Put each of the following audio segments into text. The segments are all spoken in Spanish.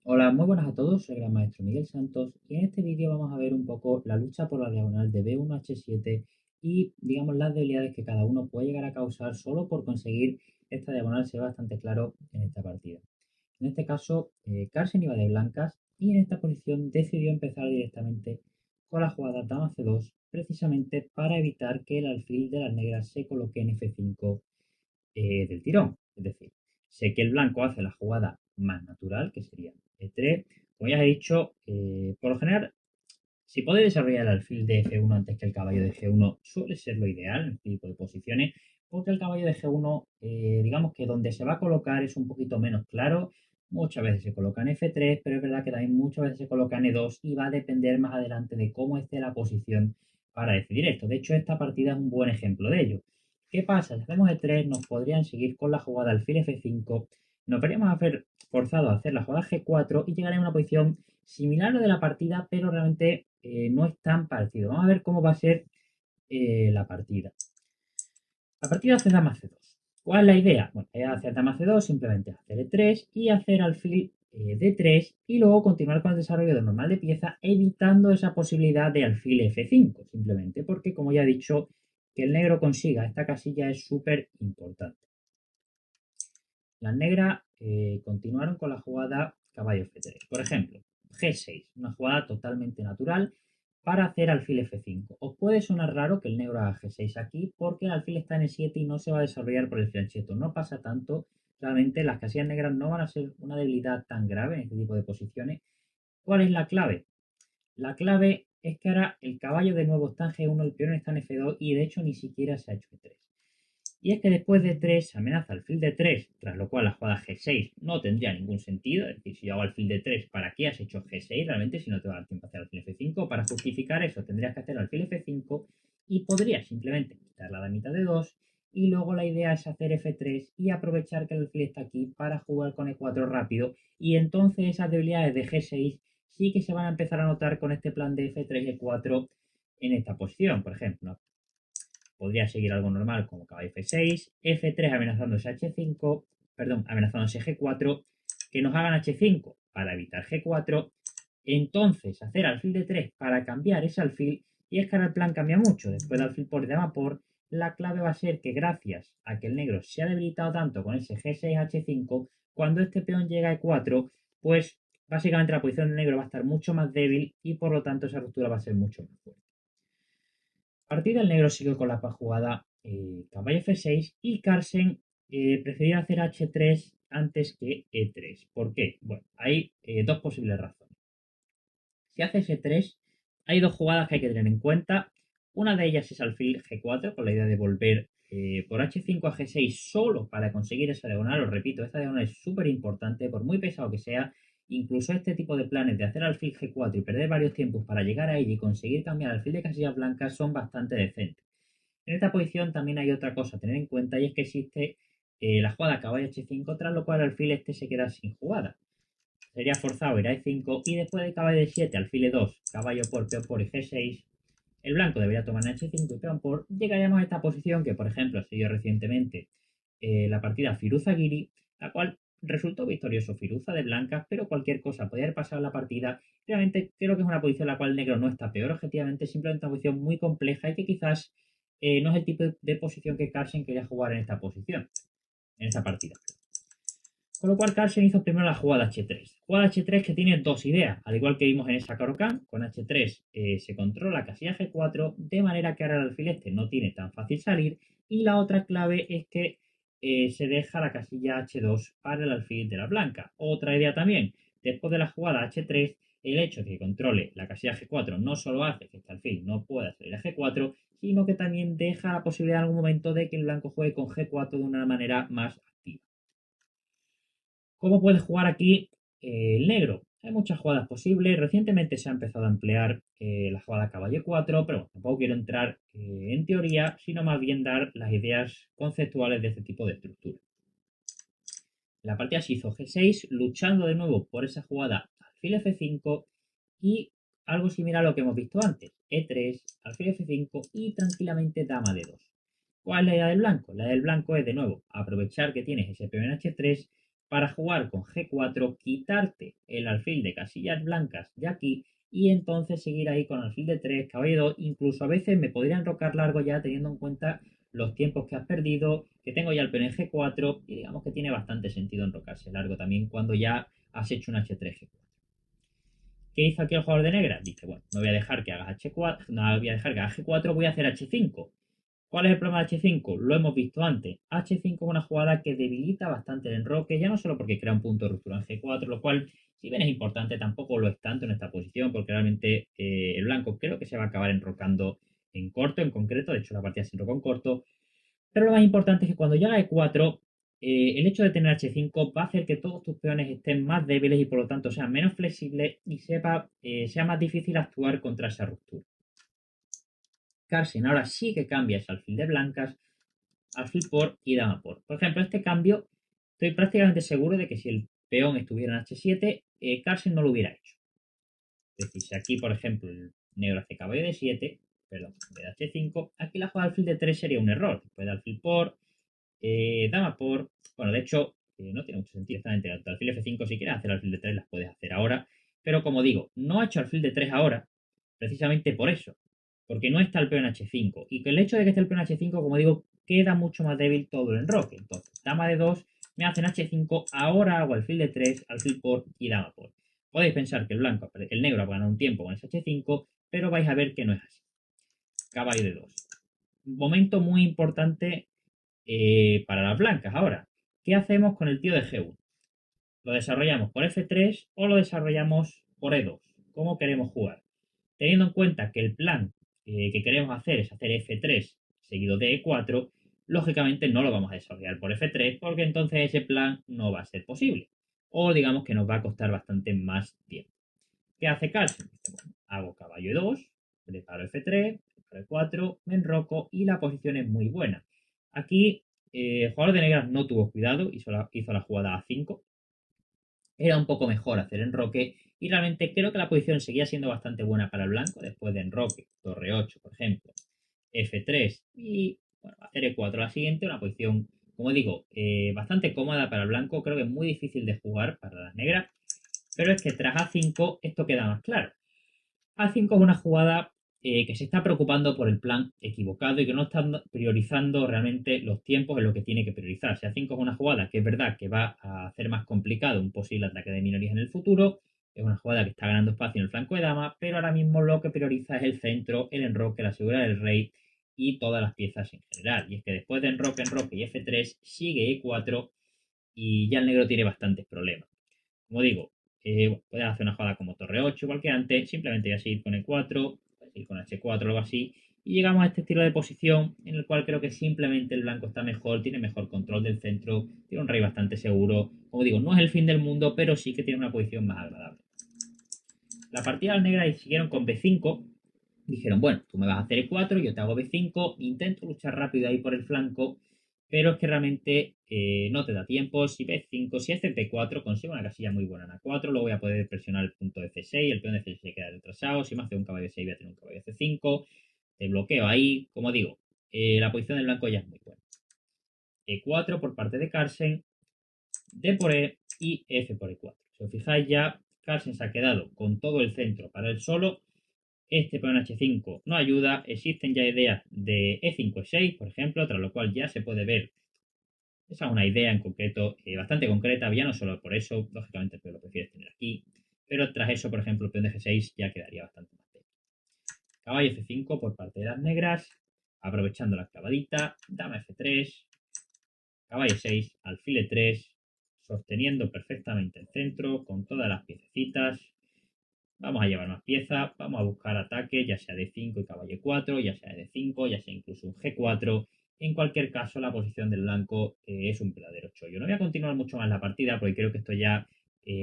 Hola, muy buenas a todos, soy el gran maestro Miguel Santos y en este vídeo vamos a ver un poco la lucha por la diagonal de B1H7 y digamos las debilidades que cada uno puede llegar a causar solo por conseguir esta diagonal sea bastante claro en esta partida. En este caso, Carlsen iba de blancas y en esta posición decidió empezar directamente con la jugada dama C2 precisamente para evitar que el alfil de las negras se coloque en F5 del tirón. Es decir, sé que el blanco hace la jugada más natural, que sería E3. Como ya he dicho, por lo general, si podéis desarrollar el alfil de F1 antes que el caballo de G1, suele ser lo ideal en este tipo de posiciones, porque el caballo de G1, digamos que donde se va a colocar es un poquito menos claro. Muchas veces se coloca en F3, pero es verdad que también muchas veces se coloca en E2 y va a depender más adelante de cómo esté la posición para decidir esto. De hecho, esta partida es un buen ejemplo de ello. ¿Qué pasa? Si hacemos E3, nos podrían seguir con la jugada alfil F5, nos veríamos haber forzado a hacer la jugada G4 y llegar a una posición similar a lo de la partida, pero realmente no es tan parecido. Vamos a ver cómo va a ser la partida. La partida hace dama C2. ¿Cuál es la idea? Bueno, la idea de hacer dama C2 simplemente hacer E3 y hacer alfil D3 y luego continuar con el desarrollo de normal de pieza evitando esa posibilidad de alfil F5 simplemente porque como ya he dicho que el negro consiga esta casilla es súper importante. Las negras continuaron con la jugada caballo F3. Por ejemplo, G6, una jugada totalmente natural para hacer alfil F5. Os puede sonar raro que el negro haga G6 aquí porque el alfil está en E7 y no se va a desarrollar por el fiancheto. No pasa tanto. Realmente las casillas negras no van a ser una debilidad tan grave en este tipo de posiciones. ¿Cuál es la clave? La clave es que ahora el caballo de nuevo está en G1, el peón está en F2 y de hecho ni siquiera se ha hecho E3. Y es que después de 3 se amenaza alfil de 3, tras lo cual la jugada G6 no tendría ningún sentido. Es decir, si yo hago alfil de 3, ¿para qué has hecho G6 realmente si no te va a dar tiempo a hacer alfil F5? Para justificar eso tendrías que hacer alfil F5 y podrías simplemente quitar la damita de 2 y luego la idea es hacer F3 y aprovechar que el alfil está aquí para jugar con E4 rápido y entonces esas debilidades de G6 sí que se van a empezar a notar con este plan de F3 y E4 en esta posición. Por ejemplo, podría seguir algo normal como caballo F6, F3 amenazándose H5, perdón, amenazándose G4, que nos hagan H5 para evitar G4, entonces hacer alfil de 3 para cambiar ese alfil, y es que ahora el plan cambia mucho, después de alfil por dama por, la clave va a ser que gracias a que el negro se ha debilitado tanto con ese G6H5, cuando este peón llega a E4, pues básicamente la posición del negro va a estar mucho más débil y por lo tanto esa ruptura va a ser mucho más fuerte. Partida el negro siguió con la jugada caballo F6 y Carlsen prefirió hacer H3 antes que E3. ¿Por qué? Bueno, hay dos posibles razones. Si haces E3, hay dos jugadas que hay que tener en cuenta. Una de ellas es alfil G4, con la idea de volver por H5 a G6 solo para conseguir esa diagonal. Os repito, esta diagonal es súper importante, por muy pesado que sea. Incluso este tipo de planes de hacer alfil G4 y perder varios tiempos para llegar a ella y conseguir cambiar alfil de casillas blancas son bastante decentes. En esta posición también hay otra cosa a tener en cuenta y es que existe la jugada caballo H5, tras lo cual el alfil este se queda sin jugada. Sería forzado ir a E5 y después de caballo D7, alfil E2, caballo por, peón por y G6, el blanco debería tomar en H5 y peón por, llegaríamos a esta posición que, por ejemplo, siguió recientemente la partida Firuza-Giri, la cual resultó victorioso Firuza de blancas, pero cualquier cosa podía haber pasado en la partida. Realmente creo que es una posición en la cual el negro no está peor objetivamente, simplemente una posición muy compleja y que quizás no es el tipo de posición que Carlsen quería jugar en esta posición, en esta partida. Con lo cual Carlsen hizo primero la jugada H3. Jugada H3 que tiene dos ideas, al igual que vimos en esa Caro-Kann, con H3 se controla casilla G4, de manera que ahora el alfil este no tiene tan fácil salir, y la otra clave es que se deja la casilla H2 para el alfil de la blanca. Otra idea también, después de la jugada H3, el hecho de que controle la casilla G4 no solo hace que este alfil no pueda salir a G4, sino que también deja la posibilidad en algún momento de que el blanco juegue con G4 de una manera más activa. ¿Cómo puede jugar aquí el negro? Hay muchas jugadas posibles. Recientemente se ha empezado a emplear la jugada caballo 4, pero bueno, tampoco quiero entrar en teoría, sino más bien dar las ideas conceptuales de este tipo de estructura. La partida se hizo G6, luchando de nuevo por esa jugada alfil F5 y algo similar a lo que hemos visto antes. E3, alfil F5 y tranquilamente dama de 2. ¿Cuál es la idea del blanco? La idea del blanco es de nuevo aprovechar que tienes ese peón en H3 para jugar con G4, quitarte el alfil de casillas blancas de aquí y entonces seguir ahí con alfil de 3, caballo 2, incluso a veces me podría enrocar largo ya teniendo en cuenta los tiempos que has perdido, que tengo ya el peón en G4 y digamos que tiene bastante sentido enrocarse largo también cuando ya has hecho un H3, G4. ¿Qué hizo aquí el jugador de negra? Dice, bueno, no voy a dejar que haga H4, no voy a dejar que haga G4, voy a hacer H5. ¿Cuál es el problema de H5? Lo hemos visto antes. H5 es una jugada que debilita bastante el enroque, ya no solo porque crea un punto de ruptura en G4, lo cual, si bien es importante, tampoco lo es tanto en esta posición, porque realmente el blanco creo que se va a acabar enrocando en corto, en concreto. De hecho, la partida se enrocó en corto. Pero lo más importante es que cuando llega E4, el hecho de tener H5 va a hacer que todos tus peones estén más débiles y por lo tanto sean menos flexibles y sea más difícil actuar contra esa ruptura. Carlsen ahora sí que cambia ese alfil de blancas, alfil por y dama por. Por ejemplo, este cambio estoy prácticamente seguro de que si el peón estuviera en H7, Carlsen no lo hubiera hecho. Es decir, si aquí, por ejemplo, el negro hace caballo de 7, perdón, de H5, aquí la jugada de alfil de 3 sería un error. Después de alfil por, dama por. Bueno, de hecho, no tiene mucho sentido. Exactamente, alfil F5, si quieres hacer alfil de 3, las puedes hacer ahora. Pero como digo, no ha hecho alfil de 3 ahora, precisamente por eso. Porque no está el peón H5. Y que el hecho de que esté el peón H5, como digo, queda mucho más débil todo el enroque. Entonces, dama de 2, me hacen H5, ahora hago alfil de 3, alfil por y dama por. Podéis pensar que el negro ha ganado un tiempo con ese H5, pero vais a ver que no es así. Caballo de 2. Momento muy importante para las blancas. Ahora, ¿qué hacemos con el tío de G1? ¿Lo desarrollamos por F3 o lo desarrollamos por E2? ¿Cómo queremos jugar? Teniendo en cuenta que el plan que queremos hacer es hacer F3 seguido de E4, lógicamente no lo vamos a desarrollar por F3 porque entonces ese plan no va a ser posible. O digamos que nos va a costar bastante más tiempo. ¿Qué hace Carlsen? Bueno, hago caballo E2, preparo F3, F4, me enroco y la posición es muy buena. Aquí el jugador de negras no tuvo cuidado, hizo la jugada A5. Era un poco mejor hacer enroque y realmente creo que la posición seguía siendo bastante buena para el blanco después de enroque, torre 8 por ejemplo, F3 y bueno, hacer E4 la siguiente, una posición, como digo, bastante cómoda para el blanco, creo que es muy difícil de jugar para las negras, pero es que tras A5 esto queda más claro. A5 es una jugada que se está preocupando por el plan equivocado y que no está priorizando realmente los tiempos en lo que tiene que priorizarse. A5 es una jugada que es verdad que va a hacer más complicado un posible ataque de minorías en el futuro. Es una jugada que está ganando espacio en el flanco de dama, pero ahora mismo lo que prioriza es el centro, el enroque, la seguridad del rey y todas las piezas en general. Y es que después de enroque y F3 sigue E4 y ya el negro tiene bastantes problemas. Como digo, puedes hacer una jugada como torre 8, igual que antes, simplemente voy a seguir con E4, voy a seguir con H4 o algo así, y llegamos a este estilo de posición en el cual creo que simplemente el blanco está mejor, tiene mejor control del centro, tiene un rey bastante seguro. Como digo, no es el fin del mundo, pero sí que tiene una posición más agradable. La partida de las negras siguieron con B5, dijeron, bueno, tú me vas a hacer E4, yo te hago B5, intento luchar rápido ahí por el flanco, pero es que realmente no te da tiempo. Si B5, si hace B4, consigo una casilla muy buena en A4, luego voy a poder presionar el punto de C6, el peón de C6 queda retrasado, si me hace un caballo de 6 voy a tener un caballo de C5, te bloqueo ahí, como digo, la posición del blanco ya es muy buena. E4 por parte de Carlsen, D por E y F por E4. Si os fijáis ya, Carlsen se ha quedado con todo el centro para él solo. Este peón H5 no ayuda, existen ya ideas de E5-E6, por ejemplo, tras lo cual ya se puede ver, esa es una idea en concreto bastante concreta, ya no solo por eso, lógicamente el peón lo prefieres tener aquí, pero tras eso, por ejemplo, el peón de G6 ya quedaría bastante más débil. Caballo F5 por parte de las negras, aprovechando la clavadita, dama F3, caballo 6, alfil E3, sosteniendo perfectamente el centro con todas las piececitas. Vamos a llevar más piezas, vamos a buscar ataques, ya sea de 5 y caballo 4, ya sea de 5, ya sea incluso un G4. En cualquier caso, la posición del blanco es un verdadero chollo. No voy a continuar mucho más la partida porque creo que esto ya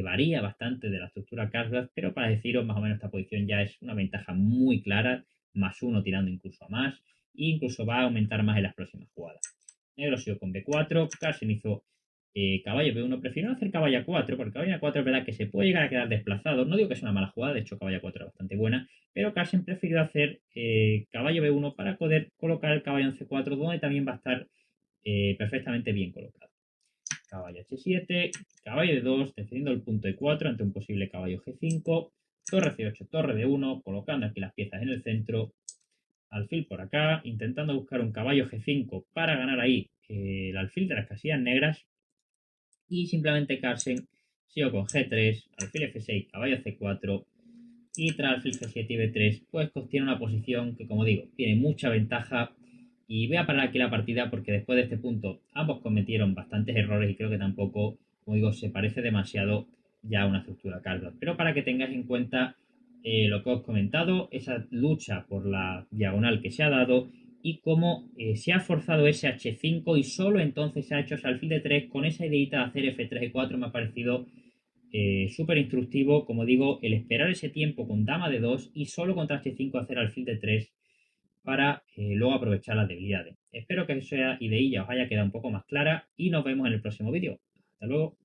varía bastante de la estructura Carlsbad, pero para deciros más o menos esta posición ya es una ventaja muy clara, +1 tirando incluso a más, e incluso va a aumentar más en las próximas jugadas. Negro sido con B4, Carlsen hizo caballo B1, prefiero no hacer caballo A4, porque caballo A4 es verdad que se puede llegar a quedar desplazado. No digo que sea una mala jugada, de hecho caballo A4 es bastante buena, pero Carlsen prefirió hacer caballo B1 para poder colocar el caballo en C4, donde también va a estar perfectamente bien colocado. caballo h7, caballo d2, defendiendo el punto e4 ante un posible caballo g5, torre c8, torre d1, colocando aquí las piezas en el centro, alfil por acá, intentando buscar un caballo g5 para ganar ahí el alfil de las casillas negras y simplemente Carlsen sigo con g3, alfil f6, caballo c4 y tras alfil g7 y b3 pues tiene una posición que como digo tiene mucha ventaja y voy a parar aquí la partida porque después de este punto ambos cometieron bastantes errores y creo que tampoco, como digo, se parece demasiado ya a una estructura Cardboard. Pero para que tengáis en cuenta lo que os he comentado, esa lucha por la diagonal que se ha dado y cómo se ha forzado ese H5 y solo entonces se ha hecho ese alfil de 3 con esa ideita de hacer F3 y 4 me ha parecido súper instructivo, como digo, el esperar ese tiempo con dama de 2 y solo contra H5 hacer alfil de 3 para luego aprovechar las debilidades. Espero que esa ideilla os haya quedado un poco más clara y nos vemos en el próximo vídeo. Hasta luego.